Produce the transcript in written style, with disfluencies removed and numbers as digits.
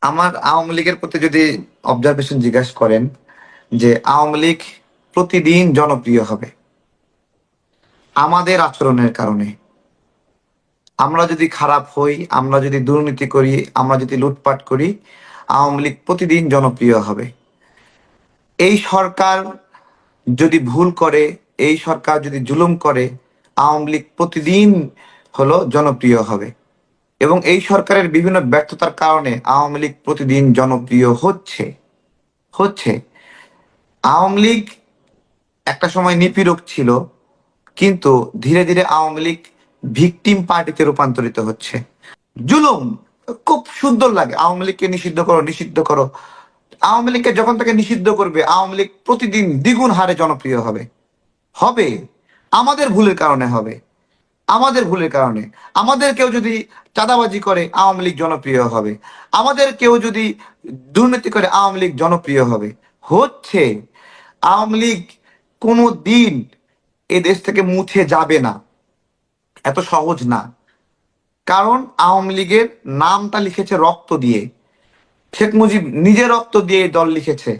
আমার আওয়ামী লীগের প্রতি যদি অবজারভেশন জিজ্ঞাসা করেন যে আওয়ামী লীগ প্রতিদিন জনপ্রিয় হবে আমাদের আচরণের কারণে। আমরা যদি খারাপ হই, আমরা যদি দুর্নীতি করি, আমরা যদি লুটপাট করি, আওয়ামী লীগ প্রতিদিন জনপ্রিয় হবে। এই সরকার যদি ভুল করে, এই সরকার যদি জুলুম করে, আওয়ামী লীগ প্রতিদিন হলো জনপ্রিয় হবে। এবং এই সরকারের বিভিন্ন ব্যর্থতার কারণে আওয়ামী লীগ প্রতিদিন জনপ্রিয় হচ্ছে হচ্ছে আওয়ামী লীগ একটা সময় নিপীড়ক ছিল, কিন্তু ধীরে ধীরে আওয়ামী লীগ ভিকটিম পার্টিতে রূপান্তরিত হচ্ছে। জুলুম খুব সুন্দর লাগে, আওয়ামী লীগকে নিষিদ্ধ করো, নিষিদ্ধ করো। আওয়ামী লীগকে যখন তাকে নিষিদ্ধ করবে, আওয়ামী লীগ প্রতিদিন দ্বিগুণ হারে জনপ্রিয় হবে। হবে আমাদের ভুলের কারণে হবে, আমাদের ভুলের কারণে। আমাদের কেউ যদি চাঁদাবাজি করে, আওয়ামী লীগ জনপ্রিয় হবে। আমাদের কেউ যদি দুর্নীতি করে, আওয়ামী লীগ জনপ্রিয় হবে। হচ্ছে আওয়ামী লীগ কোনো দিন এ দেশ থেকে মুছে যাবে না, এত সহজ না। কারণ আওয়ামী লীগের নামটা লিখেছে রক্ত দিয়ে, শেখ মুজিব নিজে রক্ত দিয়ে এই দল লিখেছে।